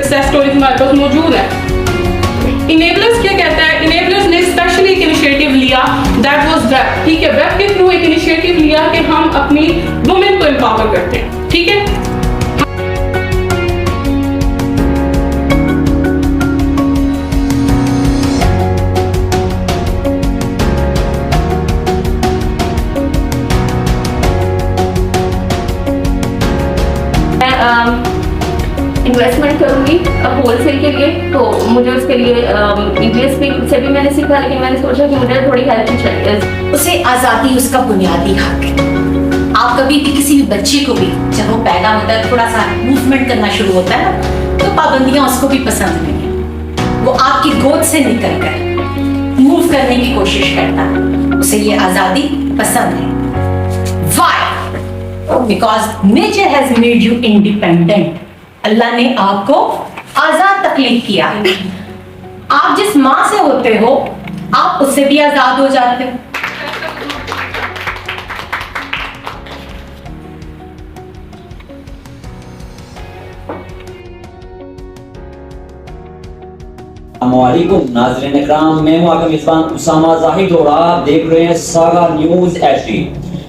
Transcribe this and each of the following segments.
Success stories हमारे पास मौजूद है। इनेबलर्स क्या कहता है? इनेबलर्स ने स्पेशली एक इनिशिएटिव लिया, दैट वाज वेब। ठीक है, वेब के थ्रू एक इनिशिएटिव लिया कि हम अपनी वुमेन को एम्पावर करते हैं। ठीक है, इन्वेस्टमेंट करूंगी होलसेल के लिए, तो मुझे उसके लिए EBS से भी मैंने सीखा, लेकिन मैंने सोचा कि मुझे थोड़ी हेल्प चाहिए। उसे आज़ादी उसका बुनियादी हक है। आप कभी भी किसी भी बच्चे को भी जब वो पैदा होता है थोड़ा सा मूवमेंट करना शुरू होता है ना, तो पाबंदियां उसको भी पसंद नहीं है। वो आपकी गोद से निकल कर मूव करने की कोशिश करता है, उसे ये आज़ादी पसंद है। Why? Because nature has made you independent. अल्लाह ने आपको आजाद तकलीफ किया है। आप जिस माँ से होते हो आप उससे भी आजाद हो जाते हो। अस्सलामुअलैकुम नाज़रीन इकराम, मैं हूं आपका मेज़बान उसामा जाहिद और आप देख रहे हैं सागा न्यूज़ HD।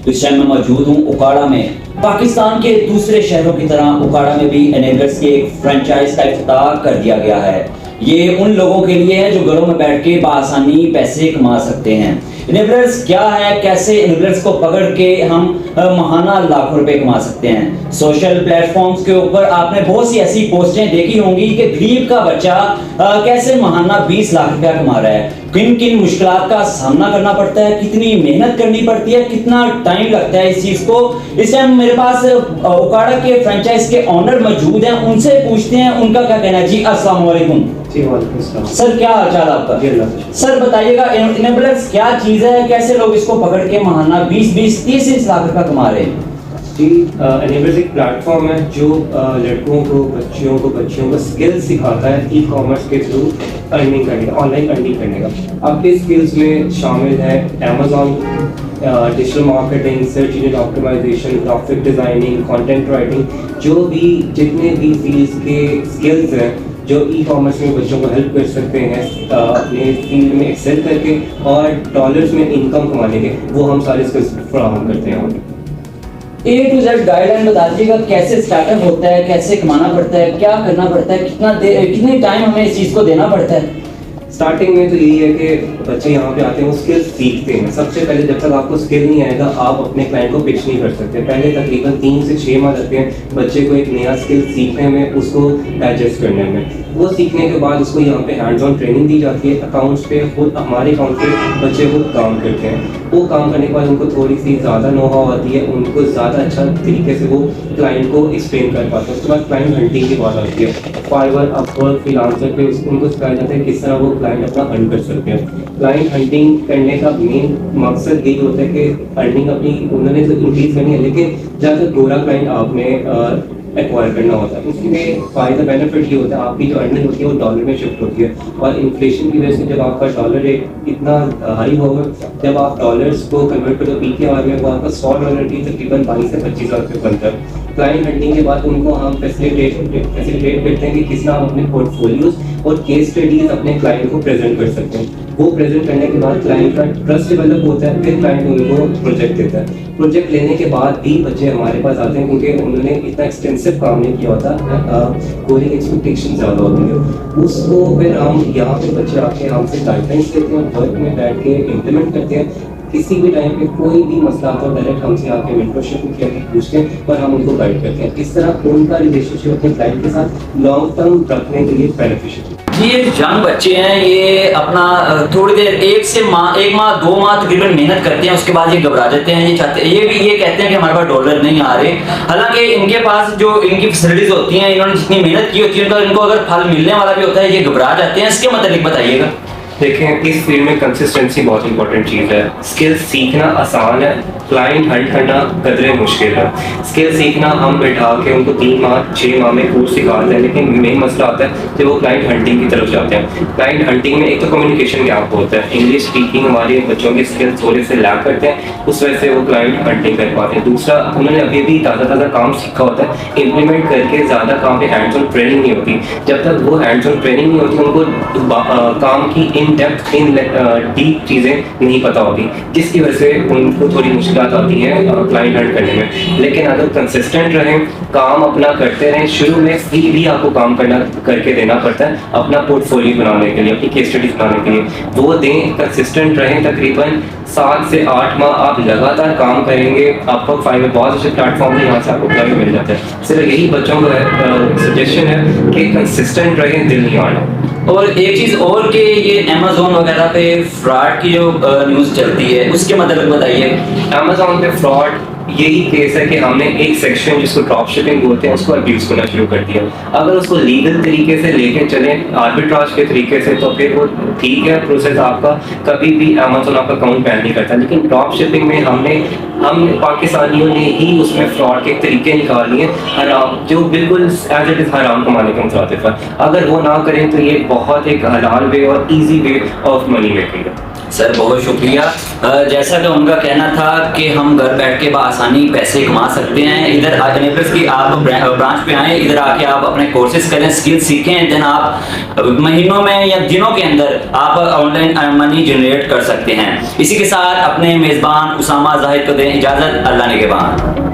इस टाइम मैं मौजूद हूं उकाड़ा में। पाकिस्तान के दूसरे शहरों की तरह उकाड़ा में भी इनेबलर्स के एक फ्रेंचाइज का इफ्तिताह कर दिया गया है। ये उन लोगों के लिए है जो घरों में बैठ के बआसानी पैसे कमा सकते हैं। इनेबलर्स क्या है, कैसे इनेबलर्स को पकड़ के हम माहाना लाखों रुपए कमा सकते हैं। सोशल प्लेटफॉर्म्स के ऊपर आपने बहुत सी ऐसी पोस्टें देखी होंगी कि गरीब का बच्चा कैसे माहाना 20 लाख रुपया कमा रहा है। किन किन मुश्किलात का सामना करना पड़ता है, कितनी मेहनत करनी पड़ती है, कितना टाइम लगता है इस चीज को। इस टाइम मेरे पास उकाड़ा के फ्रेंचाइज के ऑनर मौजूद हैं, उनसे पूछते हैं उनका क्या कहना है। जी अस्सलाम वालेकुम। सर क्या हाल चाल आपका? सर बताइएगा इनेबलर्स क्या चीज है, कैसे लोग इसको पकड़ के माहाना 20-30 लाख रुपया कमा रहे हैं? जी, इनेबलर्स एक प्लेटफॉर्म है जो लड़कों को, बच्चियों को स्किल्स सिखाता है ई कॉमर्स के थ्रू अर्निंग करने का, ऑनलाइन अर्निंग करने का। आपके स्किल्स में शामिल है Amazon, digital marketing, search engine optimisation, graphic designing, content writing, जो भी जितने भी फील्ड्स के स्किल्स हैं जो ई कॉमर्स में बच्चों को हेल्प कर सकते हैं अपने फील्ड में एक्सेल करके और डॉलर्स में इनकम कमाने के, वो हम सारे स्किल्स फराहम करते हैं। A to Z गाइडलाइन बता दीजिएगा, कैसे स्टार्टअप होता है, कैसे कमाना पड़ता है, क्या करना पड़ता है, कितने टाइम हमें इस चीज़ को देना पड़ता है। स्टार्टिंग में तो यही है कि बच्चे यहाँ पे आते हैं, वो स्किल सीखते हैं। सबसे पहले जब तक आपको स्किल नहीं आएगा आप अपने क्लाइंट को पिच नहीं कर सकते। पहले तकरीबन 3 से 6 माह लगते हैं बच्चे को एक नया स्किल सीखने में, उसको डाइजेस्ट करने में। वो सीखने के बाद उसको यहाँ पे हैंड्स ऑन ट्रेनिंग दी जाती है। अकाउंट्स पे खुद हमारे अकाउंट पे बच्चे खुद काम करते हैं। वो काम करने के बाद उनको थोड़ी सी ज़्यादा नो-हाउ आती है, उनको ज़्यादा अच्छा तरीके से वो क्लाइंट को एक्सप्लेन कर पाते हैं। उसके बाद क्लाइंट हंटिंग की बात आती है। फाइवर, अपवर्क, फ्रीलांसर पे उनको सिखाया जाता है किस तरह वो क्लाइंट अपना अर्न कर सकते हैं। क्लाइंट हंटिंग करने का मेन मकसद यही होता है कि अर्निंग अपनी उन्होंने तो इंक्रीज करनी है, लेकिन ज़्यादा गोरा क्लाइंट आपने एक्वायर करना होता है। उसमें फ़ायदा बेनिफिट ये होता है आपकी जो अर्निंग होती है वो डॉलर में शिफ्ट होती है, और इन्फ्लेशन की वजह से जब आपका डॉलर रेट इतना हाई होगा, जब आप डॉलर्स को कन्वर्ट करो PKR में, वो आपका $100 की तकरीबन 22 से 25 हज़ार रुपये बनता है। क्लाइंट हंटिंग के बाद उनको हम फैसिलिटेट करते हैं कि किस तरह हम अपने पोर्टफोलियोज और केस स्टडीज अपने क्लाइंट को प्रेजेंट कर सकते हैं। वो प्रेजेंट करने के बाद क्लाइंट का ट्रस्ट डेवलप होता है, फिर क्लाइंट उनको प्रोजेक्ट देता है। प्रोजेक्ट लेने के बाद भी बच्चे हमारे पास आते हैं क्योंकि उन्होंने इतना एक्सटेंसिव काम नहीं किया होता, कोडिंग एक्सपेक्टेशन ज़्यादा होती है। उसको फिर हम यहाँ पे बच्चे आके हमसे गाइडलाइंस लेते हैं, वर्क में बैठ के इम्प्लीमेंट करते हैं। किसी भी टाइम पे कोई भी मसला आता है डायरेक्ट हमसे आके मेंटरशिप किया पूछते हैं और हम उनको गाइड करते हैं। इस तरह उनका रिलेशनशिप अपने क्लाइंट के साथ लॉन्ग टर्म रखने के लिए बेनिफिशियल। जी, ये यंग बच्चे हैं, ये अपना थोड़ी देर 1 माह 2 माह तकरीबन मेहनत करते हैं, उसके बाद ये घबरा जाते हैं। ये कहते हैं कि हमारे पास डॉलर नहीं आ रहे। हालांकि इनके पास जो इनकी फैसिलिटीज होती हैं, इन्होंने जितनी मेहनत की होती है, इनको अगर फल मिलने वाला भी होता है, ये घबरा जाते हैं। इसके मतलब बताइएगा। देखें इस फील्ड में कंसिस्टेंसी बहुत इंपॉर्टेंट चीज़ है। स्किल सीखना आसान है, क्लाइंट हंट करना कदरे मुश्किल है। स्किल सीखना हम बैठा के उनको 3 माह 6 माह में कोर्स सिखाते हैं, लेकिन मेन मसला आता है कि वो क्लाइंट हंटिंग की तरफ जाते हैं। क्लाइंट हंटिंग में एक तो कम्युनिकेशन गैप होता है, इंग्लिश स्पीकिंग हमारे बच्चों के स्किल्स थोड़े से लैक करते हैं, उस वजह से वो क्लाइंट हंटिंग कर पाते हैं। दूसरा, उन्होंने अभी भी ताज़ा काम सीखा होता है, इम्प्लीमेंट करके ज़्यादा काम पे हैंड्स ऑन ट्रेनिंग नहीं होती। जब तक वो हैंड्स ऑन ट्रेनिंग नहीं होती उनको काम की इन डेप्थ इन डीप चीज़ें नहीं पता होती, जिसकी वजह से उनको थोड़ी मुश्किल आती है क्लाइंट हंट करने में। लेकिन अगर कंसिस्टेंट रहें, काम अपना करते रहें, शुरू में फ्री भी आपको काम करके देना पड़ता है अपना पोर्टफोलियो बनाने के लिए, अपनी केस स्टडीज बनाने के लिए, वो दें, कंसिस्टेंट रहें। तकरीबन 7 से 8 माह आप लगातार काम करेंगे, आपको फाइव में बहुत अच्छे प्लेटफॉर्म है, यहाँ से आपको क्लाइंट मिल जाता है। सिर्फ यही बच्चों को सजेशन है कि कंसिस्टेंट रहें, दिल नहीं आना। और एक चीज और कि ये अमेज़न वगैरह पे फ्रॉड की जो न्यूज़ चलती है उसके मतलब बताइए। अमेज़न पे फ्रॉड यही केस है कि हमने एक सेक्शन जिसको ड्रॉप शिपिंग बोलते हैं उसको अब्यूज करना शुरू कर दिया। अगर उसको लीगल तरीके से लेके चलें, आर्बिट्राज के तरीके से, तो फिर वो ठीक है प्रोसेस आपका, कभी भी अमेज़न आपका अकाउंट बैन नहीं करता। लेकिन ड्रॉप शिपिंग में हम पाकिस्तानियों ने ही उसमें फ्रॉड के तरीके निकाल लिए हराम, जो बिल्कुल एज इट इज़ हराम कमाने के मुताबिक है। अगर वो ना करें तो ये बहुत एक हलाल वे और easy way of money making है। सर बहुत शुक्रिया। जैसा कि उनका कहना था कि हम घर बैठ के आसानी पैसे कमा सकते हैं, इधर एनेबलर्स की आप ब्रांच पे आएँ, इधर आके आप अपने कोर्सेज करें, स्किल सीखें, देन आप महीनों में या दिनों के अंदर आप ऑनलाइन मनी जनरेट कर सकते हैं। इसी के साथ अपने मेज़बान उसामा जाहिद को दें इजाज़त। अल्लाह ने के बाद।